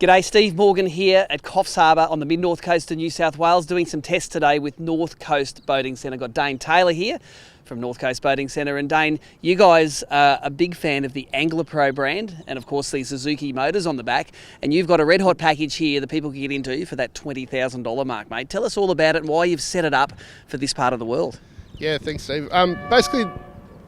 G'day, Steve Morgan here at Coffs Harbour on the mid-north coast of New South Wales, doing some tests today with North Coast Boating Centre. Got Dayne Taylor here from North Coast Boating Centre. And Dayne, you guys are a big fan of the Anglapro brand and of course the Suzuki motors on the back. And you've got a red hot package here that people can get into for that $20,000 mark, mate. Tell us all about it and why you've set it up for this part of the world. Yeah, thanks, Steve. Basically,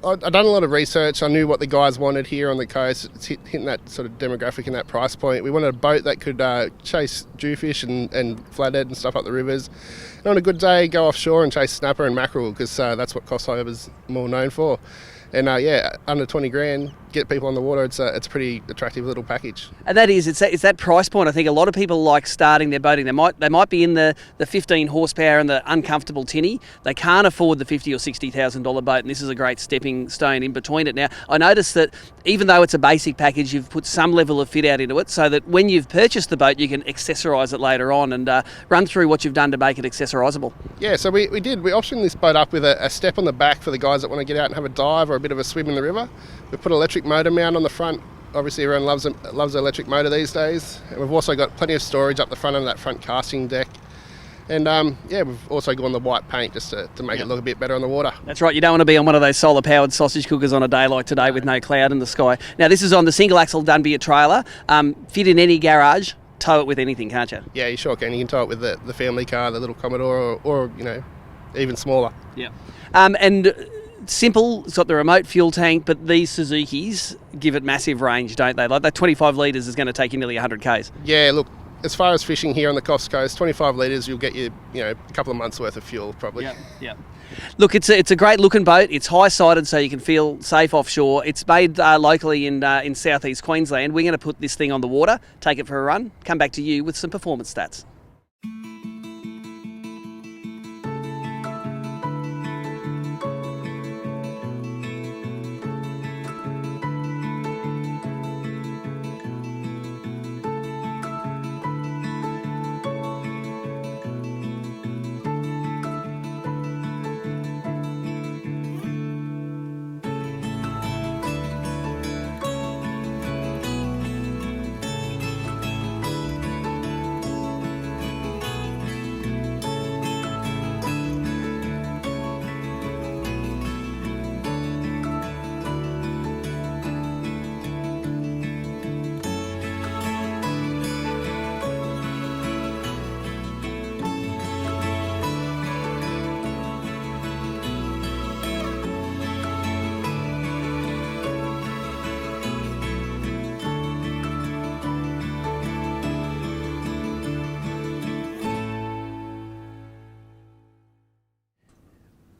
I've done a lot of research. I knew what the guys wanted here on the coast. It's hitting that sort of demographic and that price point. We wanted a boat that could chase jewfish and flathead and stuff up the rivers. And on a good day, go offshore and chase snapper and mackerel, because that's what Coffs Harbour's more known for. And under 20 grand, get people on the water. It's a pretty attractive little package. And that is, it's that price point. I think a lot of people like starting their boating. They might be in the 15 horsepower and the uncomfortable tinny. They can't afford the $50,000 or $60,000 boat, and this is a great stepping stone in between it. Now, I noticed that even though it's a basic package, you've put some level of fit out into it, so that when you've purchased the boat, you can accessorise it later on, and run through what you've done to make it accessorisable. Yeah, so we optioned this boat up with a step on the back for the guys that want to get out and have a dive or a bit of a swim in the river. We put an electric motor mount on the front. Obviously everyone loves an electric motor these days. And we've also got plenty of storage up the front of that front casting deck. And we've also gone the white paint just to make it look a bit better on the water. That's right, you don't want to be on one of those solar powered sausage cookers on a day like today with no cloud in the sky. Now this is on the single axle Dunbier trailer, fit in any garage, tow it with anything, can't you? Yeah, you sure can. You can tow it with the family car, the little Commodore, or even smaller. Yeah. And simple, it's got the remote fuel tank, but these Suzukis give it massive range, don't they? Like that 25 litres is going to take you nearly 100 k's. Yeah, look, as far as fishing here on the Coffs Coast, 25 litres, you'll get you a couple of months worth of fuel probably. Yeah. Look, it's a great looking boat. It's high-sided, so you can feel safe offshore. It's made locally in southeast Queensland. We're going to put this thing on the water, take it for a run, come back to you with some performance stats.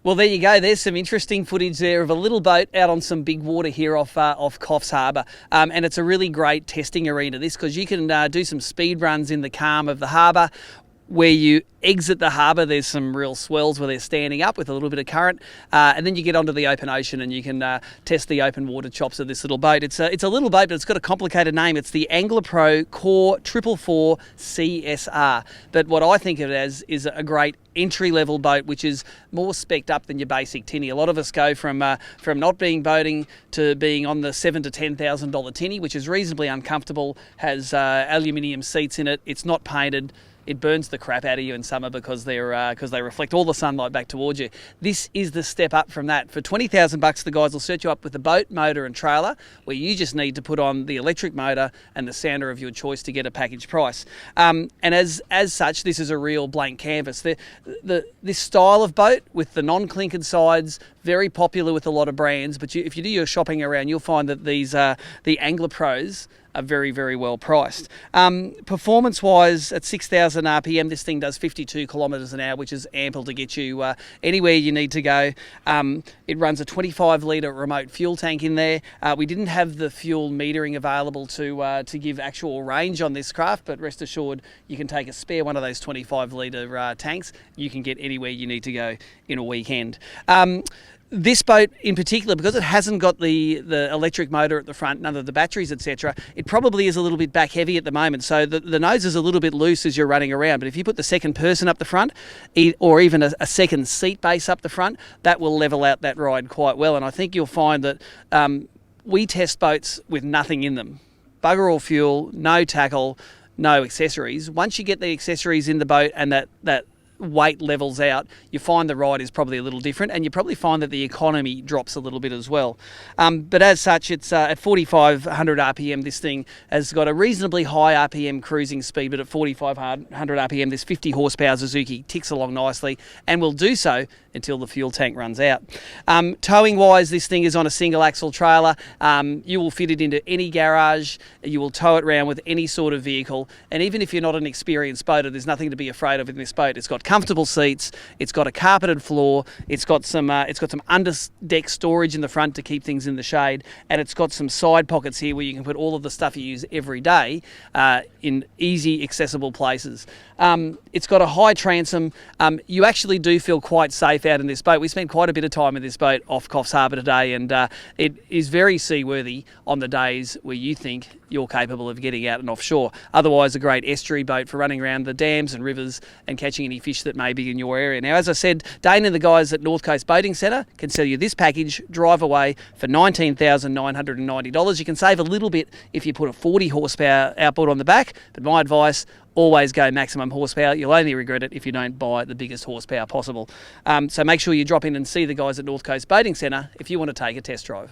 Well, there you go. There's some interesting footage there of a little boat out on some big water here off Coffs Harbour. And it's a really great testing arena, this, because you can do some speed runs in the calm of the harbour. Where you exit the harbour, there's some real swells where they're standing up with a little bit of current, and then you get onto the open ocean and you can test the open water chops of this little boat. It's a little boat, but it's got a complicated name. It's the Anglapro Core444CSR. But what I think of it as is a great entry-level boat, which is more spec'd up than your basic tinny. A lot of us go from not being boating to being on the $7,000 to $10,000 tinny, which is reasonably uncomfortable, has aluminium seats in it, it's not painted. It burns the crap out of you in summer because they reflect all the sunlight back towards you. This is the step up from that. For $20,000, the guys will set you up with a boat, motor and trailer, where you just need to put on the electric motor and the sounder of your choice to get a package price. And as such, this is a real blank canvas. This style of boat with the non-clinkered sides, very popular with a lot of brands, but if you do your shopping around, you'll find that these the Anglapros are very, very well priced. Performance-wise, at 6,000 RPM, this thing does 52 kilometres an hour, which is ample to get you anywhere you need to go. It runs a 25-litre remote fuel tank in there. We didn't have the fuel metering available to give actual range on this craft, but rest assured, you can take a spare one of those 25-litre tanks. You can get anywhere you need to go in a weekend. This boat in particular, because it hasn't got the electric motor at the front, none of the batteries, etc., it probably is a little bit back heavy at the moment. So the nose is a little bit loose as you're running around. But if you put the second person up the front, or even a second seat base up the front, that will level out that ride quite well. And I think you'll find that we test boats with nothing in them. Bugger all fuel, no tackle, no accessories. Once you get the accessories in the boat and that weight levels out, you find the ride is probably a little different, and you probably find that the economy drops a little bit as well. But as such, it's at 4,500 RPM. This thing has got a reasonably high RPM cruising speed, but at 4,500 RPM, this 50 horsepower Suzuki ticks along nicely and will do so until the fuel tank runs out. Towing wise, this thing is on a single axle trailer. You will fit it into any garage. You will tow it around with any sort of vehicle, and even if you're not an experienced boater, there's nothing to be afraid of in this boat. It's got comfortable seats, it's got a carpeted floor, it's got some under deck storage in the front to keep things in the shade, and it's got some side pockets here where you can put all of the stuff you use every day in easy accessible places. It's got a high transom. You actually do feel quite safe out in this boat. We spent quite a bit of time in this boat off Coffs Harbour today, and it is very seaworthy on the days where you think you're capable of getting out and offshore. Otherwise, a great estuary boat for running around the dams and rivers and catching any fish that may be in your area. Now, as I said, Dane and the guys at North Coast Boating Centre can sell you this package, drive away, for $19,990. You can save a little bit if you put a 40 horsepower outboard on the back, but my advice, always go maximum horsepower. You'll only regret it if you don't buy the biggest horsepower possible. So make sure you drop in and see the guys at North Coast Boating Centre if you want to take a test drive.